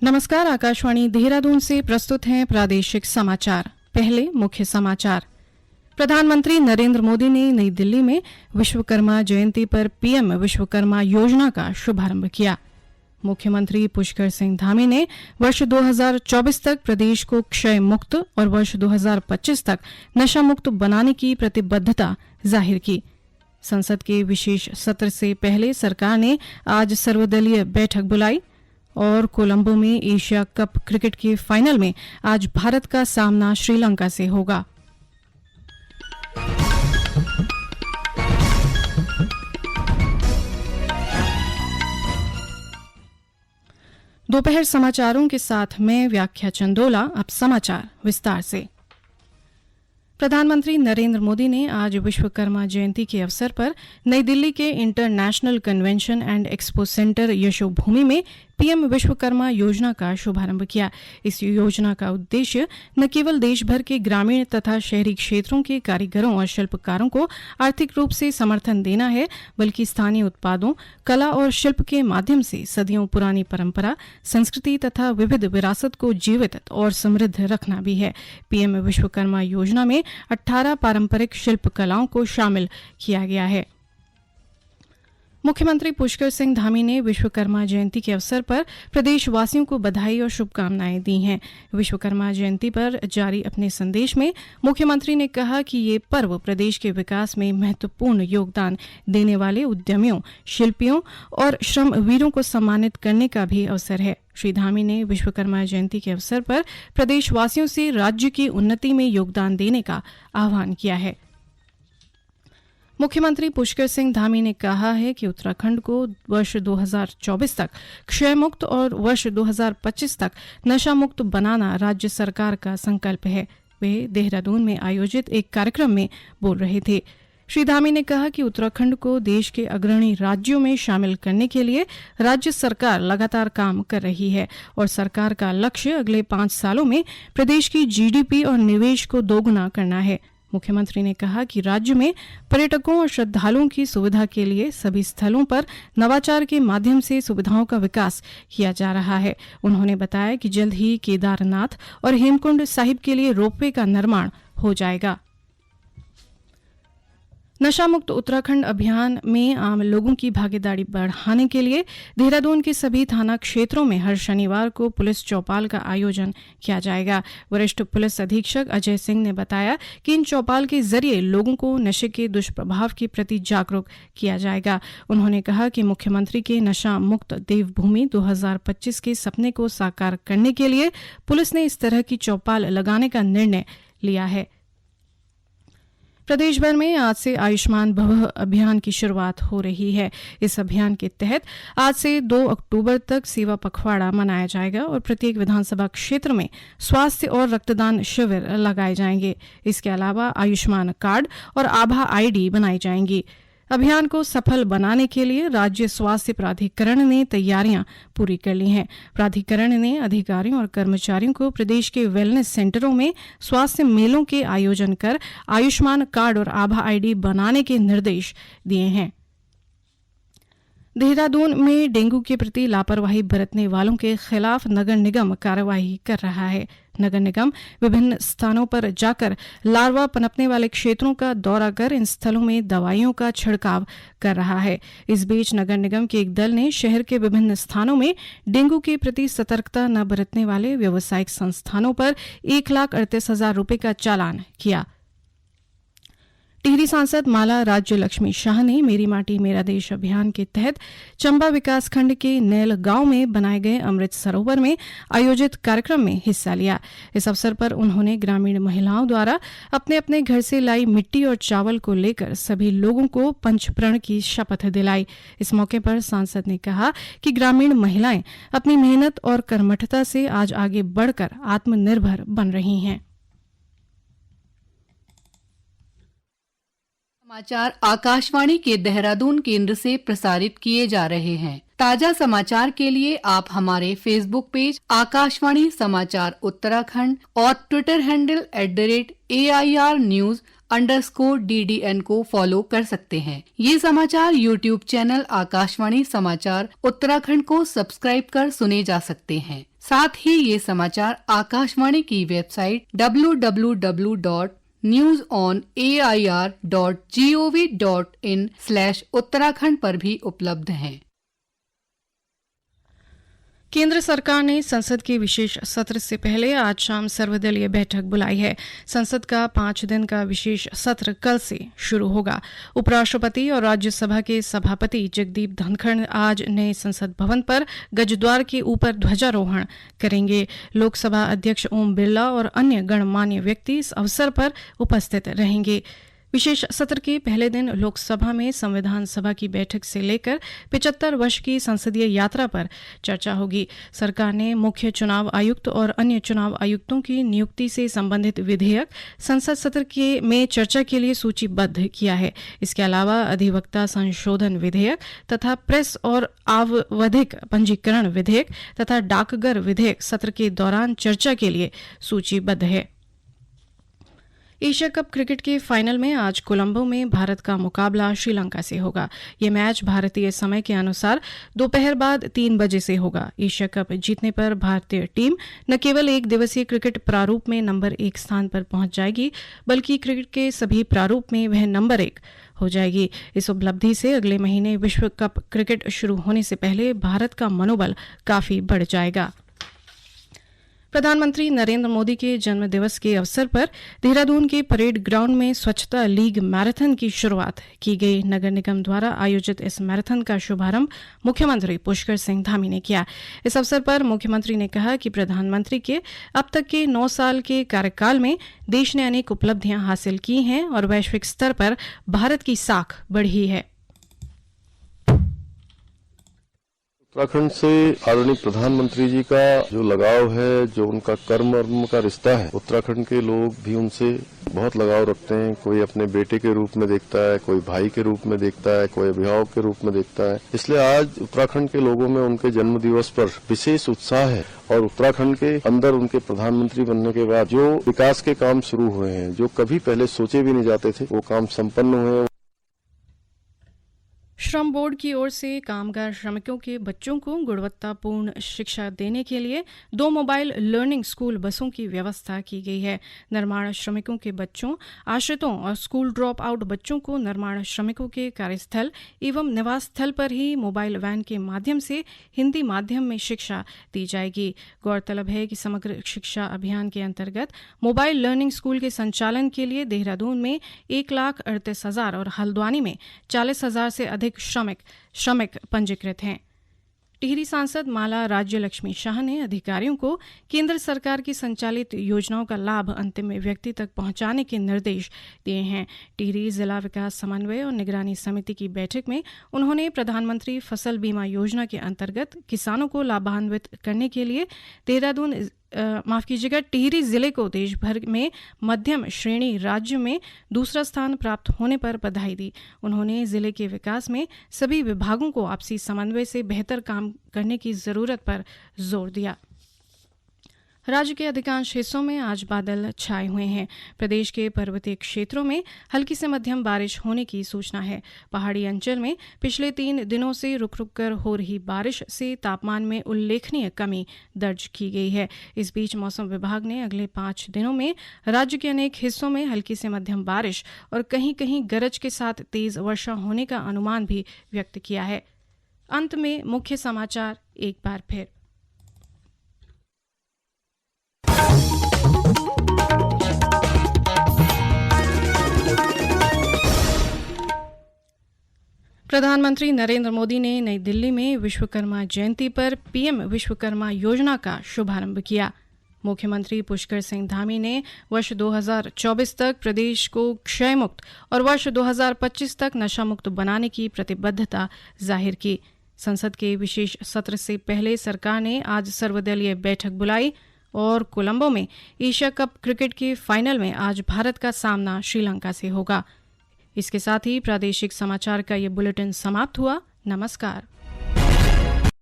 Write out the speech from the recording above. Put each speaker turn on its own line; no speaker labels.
नमस्कार, आकाशवाणी देहरादून से प्रस्तुत हैं प्रादेशिक समाचार। पहले मुख्य समाचार। प्रधानमंत्री नरेंद्र मोदी ने नई दिल्ली में विश्वकर्मा जयंती पर पीएम विश्वकर्मा योजना का शुभारंभ किया। मुख्यमंत्री पुष्कर सिंह धामी ने वर्ष 2024 तक प्रदेश को क्षय मुक्त और वर्ष 2025 तक नशा मुक्त बनाने की प्रतिबद्धता जाहिर की। संसद के विशेष सत्र से पहले सरकार ने आज सर्वदलीय बैठक बुलाई और कोलंबो में एशिया कप क्रिकेट के फाइनल में आज भारत का सामना श्रीलंका से होगा। दोपहर समाचारों के साथ मैं व्याख्या चंदोला। अब समाचार विस्तार से। प्रधानमंत्री नरेंद्र मोदी ने आज विश्वकर्मा जयंती के अवसर पर नई दिल्ली के international convention and expo centre Yashobhoomi में पीएम विश्वकर्मा योजना का शुभारंभ किया। इस योजना का उद्देश्य न केवल देश भर के ग्रामीण तथा शहरी क्षेत्रों के कारीगरों और शिल्पकारों को आर्थिक रूप से समर्थन देना है, बल्कि स्थानीय उत्पादों, कला और शिल्प के माध्यम से सदियों पुरानी परंपरा, संस्कृति तथा विविध विरासत को जीवित और समृद्ध रखना भी है। पीएम विश्वकर्मा योजना में 18 पारंपरिक शिल्प कलाओं को शामिल किया गया है। मुख्यमंत्री पुष्कर सिंह धामी ने विश्वकर्मा जयंती के अवसर पर प्रदेशवासियों को बधाई और शुभकामनाएं दी हैं। विश्वकर्मा जयंती पर जारी अपने संदेश में मुख्यमंत्री ने कहा कि ये पर्व प्रदेश के विकास में महत्वपूर्ण योगदान देने वाले उद्यमियों, शिल्पियों और श्रमवीरों को सम्मानित करने का भी अवसर है। श्री धामी ने विश्वकर्मा जयंती के अवसर पर प्रदेशवासियों से राज्य की उन्नति में योगदान देने का आह्वान किया है। मुख्यमंत्री पुष्कर सिंह धामी ने कहा है कि उत्तराखंड को वर्ष 2024 तक क्षय मुक्त और वर्ष 2025 तक नशा मुक्त बनाना राज्य सरकार का संकल्प है। वे देहरादून में आयोजित एक कार्यक्रम में बोल रहे थे। श्री धामी ने कहा कि उत्तराखंड को देश के अग्रणी राज्यों में शामिल करने के लिए राज्य सरकार लगातार काम कर रही है और सरकार का लक्ष्य अगले 5 सालों में प्रदेश की जीडीपी और निवेश को दोगुना करना है। मुख्यमंत्री ने कहा कि राज्य में पर्यटकों और श्रद्धालुओं की सुविधा के लिए सभी स्थलों पर नवाचार के माध्यम से सुविधाओं का विकास किया जा रहा है। उन्होंने बताया कि जल्द ही केदारनाथ और हेमकुंड साहिब के लिए रोपवे का निर्माण हो जाएगा। नशा मुक्त उत्तराखंड अभियान में आम लोगों की भागीदारी बढ़ाने के लिए देहरादून के सभी थाना क्षेत्रों में हर शनिवार को पुलिस चौपाल का आयोजन किया जाएगा। वरिष्ठ पुलिस अधीक्षक अजय सिंह ने बताया कि इन चौपाल के जरिए लोगों को नशे के दुष्प्रभाव के प्रति जागरूक किया जाएगा। उन्होंने कहा कि मुख्यमंत्री के नशा मुक्त देवभूमि 2025 के सपने को साकार करने के लिए पुलिस ने इस तरह की चौपाल लगाने का निर्णय लिया है। प्रदेश भर में आज से आयुष्मान भव अभियान की शुरुआत हो रही है। इस अभियान के तहत आज से 2 अक्टूबर तक सेवा पखवाड़ा मनाया जाएगा और प्रत्येक विधानसभा क्षेत्र में स्वास्थ्य और रक्तदान शिविर लगाए जाएंगे। इसके अलावा आयुष्मान कार्ड और आभा आईडी बनाई जाएंगी। अभियान को सफल बनाने के लिए राज्य स्वास्थ्य प्राधिकरण ने तैयारियां पूरी कर ली हैं। प्राधिकरण ने अधिकारियों और कर्मचारियों को प्रदेश के वेलनेस सेंटरों में स्वास्थ्य मेलों के आयोजन कर आयुष्मान कार्ड और आभा आईडी बनाने के निर्देश दिए हैं। देहरादून में डेंगू के प्रति लापरवाही बरतने वालों के खिलाफ नगर निगम कार्रवाई कर रहा है। नगर निगम विभिन्न स्थानों पर जाकर लार्वा पनपने वाले क्षेत्रों का दौरा कर इन स्थलों में दवाइयों का छिड़काव कर रहा है। इस बीच नगर निगम के एक दल ने शहर के विभिन्न स्थानों में डेंगू के प्रति सतर्कता न बरतने वाले व्यावसायिक संस्थानों पर 1,38,000 रुपये का चालान किया। टिहरी सांसद माला राज्य लक्ष्मी शाह ने मेरी माटी मेरा देश अभियान के तहत चंबा विकासखंड के नैल गांव में बनाए गए अमृत सरोवर में आयोजित कार्यक्रम में हिस्सा लिया। इस अवसर पर उन्होंने ग्रामीण महिलाओं द्वारा अपने अपने घर से लाई मिट्टी और चावल को लेकर सभी लोगों को पंचप्रण की शपथ दिलाई। इस मौके पर सांसद ने कहा कि ग्रामीण महिलाएं अपनी मेहनत और कर्मठता से आज आगे बढ़कर आत्मनिर्भर बन रही हैं।
समाचार आकाशवाणी के देहरादून केंद्र से प्रसारित किए जा रहे हैं। ताजा समाचार के लिए आप हमारे फेसबुक पेज आकाशवाणी समाचार उत्तराखंड और Twitter handle @AIR News _DDN को फॉलो कर सकते हैं। ये समाचार YouTube चैनल आकाशवाणी समाचार उत्तराखंड को सब्सक्राइब कर सुने जा सकते हैं। साथ ही ये समाचार आकाशवाणी की वेबसाइट www.newsonair.gov.in/उत्तराखंड पर भी उपलब्ध हैं।
केंद्र सरकार ने संसद के विशेष सत्र से पहले आज शाम सर्वदलीय बैठक बुलाई है। संसद का 5 दिन का विशेष सत्र कल से शुरू होगा। उपराष्ट्रपति और राज्यसभा के सभापति जगदीप धनखड़ आज नए संसद भवन पर गजद्वार के ऊपर ध्वजारोहण करेंगे। लोकसभा अध्यक्ष ओम बिरला और अन्य गणमान्य व्यक्ति इस अवसर पर उपस्थित रहेंगे। विशेष सत्र के पहले दिन लोकसभा में संविधान सभा की बैठक से लेकर 75 वर्ष की संसदीय यात्रा पर चर्चा होगी। सरकार ने मुख्य चुनाव आयुक्त और अन्य चुनाव आयुक्तों की नियुक्ति से संबंधित विधेयक संसद सत्र में चर्चा के लिए सूचीबद्ध किया है। इसके अलावा अधिवक्ता संशोधन विधेयक तथा प्रेस और आवधिक पंजीकरण विधेयक तथा डाकघर विधेयक सत्र के दौरान चर्चा के लिए सूचीबद्ध है। एशिया कप क्रिकेट के फाइनल में आज कोलंबो में भारत का मुकाबला श्रीलंका से होगा। ये मैच भारतीय समय के अनुसार दोपहर बाद 3 बजे से होगा। एशिया कप जीतने पर भारतीय टीम न केवल एक दिवसीय क्रिकेट प्रारूप में नंबर 1 स्थान पर पहुंच जाएगी, बल्कि क्रिकेट के सभी प्रारूप में वह नंबर 1 हो जाएगी। इस उपलब्धि से अगले महीने विश्व कप क्रिकेट शुरू होने से पहले भारत का मनोबल काफी बढ़ जाएगा। प्रधानमंत्री नरेंद्र मोदी के जन्म दिवस के अवसर पर देहरादून के परेड ग्राउंड में स्वच्छता लीग मैराथन की शुरुआत की गई। नगर निगम द्वारा आयोजित इस मैराथन का शुभारंभ मुख्यमंत्री पुष्कर सिंह धामी ने किया। इस अवसर पर मुख्यमंत्री ने कहा कि प्रधानमंत्री के अब तक के 9 साल के कार्यकाल में देश ने अनेक उपलब्धियां हासिल की हैं और वैश्विक स्तर पर भारत की साख बढ़ी है।
उत्तराखंड से आदरणीय प्रधानमंत्री जी का जो लगाव है, जो उनका कर्म का रिश्ता है, उत्तराखंड के लोग भी उनसे बहुत लगाव रखते हैं। कोई अपने बेटे के रूप में देखता है, कोई भाई के रूप में देखता है, कोई अभिभावक के रूप में देखता है। इसलिए आज उत्तराखंड के लोगों में उनके जन्म दिवस पर विशेष उत्साह है और उत्तराखंड के अंदर उनके प्रधानमंत्री बनने के बाद जो विकास के काम शुरू हुए हैं, जो कभी पहले सोचे भी नहीं जाते थे, वो काम संपन्न हुए हैं।
श्रम बोर्ड की ओर से कामगार श्रमिकों के बच्चों को गुणवत्तापूर्ण शिक्षा देने के लिए 2 मोबाइल लर्निंग स्कूल बसों की व्यवस्था की गई है। निर्माण श्रमिकों के बच्चों, आश्रितों और स्कूल ड्रॉप आउट बच्चों को निर्माण श्रमिकों के कार्यस्थल एवं निवास स्थल पर ही मोबाइल वैन के माध्यम से हिंदी माध्यम में शिक्षा दी जाएगी। गौरतलब है कि समग्र शिक्षा अभियान के अंतर्गत मोबाइल लर्निंग स्कूल के संचालन के लिए देहरादून में 1,38,000 और हल्द्वानी में 40,000 से अधिक श्रमिक पंजीकृत हैं। टिहरी सांसद माला राज्य लक्ष्मी शाह ने अधिकारियों को केंद्र सरकार की संचालित योजनाओं का लाभ अंतिम व्यक्ति तक पहुंचाने के निर्देश दिए हैं। टिहरी जिला विकास समन्वय और निगरानी समिति की बैठक में उन्होंने प्रधानमंत्री फसल बीमा योजना के अंतर्गत किसानों को लाभान्वित करने के लिए टिहरी जिले को देश भर में मध्यम श्रेणी राज्य में दूसरा स्थान प्राप्त होने पर बधाई दी। उन्होंने जिले के विकास में सभी विभागों को आपसी समन्वय से बेहतर काम करने की जरूरत पर जोर दिया। राज्य के अधिकांश हिस्सों में आज बादल छाए हुए हैं। प्रदेश के पर्वतीय क्षेत्रों में हल्की से मध्यम बारिश होने की सूचना है। पहाड़ी अंचल में पिछले 3 दिनों से रुक रुक कर हो रही बारिश से तापमान में उल्लेखनीय कमी दर्ज की गई है। इस बीच मौसम विभाग ने अगले 5 दिनों में राज्य के अनेक हिस्सों में हल्की से मध्यम बारिश और कहीं कहीं गरज के साथ तेज वर्षा होने का अनुमान भी व्यक्त किया है। अंत में मुख्य समाचार एक बार फिर। प्रधानमंत्री नरेंद्र मोदी ने नई दिल्ली में विश्वकर्मा जयंती पर पीएम विश्वकर्मा योजना का शुभारंभ किया। मुख्यमंत्री पुष्कर सिंह धामी ने वर्ष 2024 तक प्रदेश को क्षय मुक्त और वर्ष 2025 तक नशा मुक्त बनाने की प्रतिबद्धता जाहिर की। संसद के विशेष सत्र से पहले सरकार ने आज सर्वदलीय बैठक बुलाई और कोलंबो में एशिया कप क्रिकेट के फाइनल में आज भारत का सामना श्रीलंका से होगा। इसके साथ ही प्रादेशिक समाचार का ये बुलेटिन समाप्त हुआ। नमस्कार।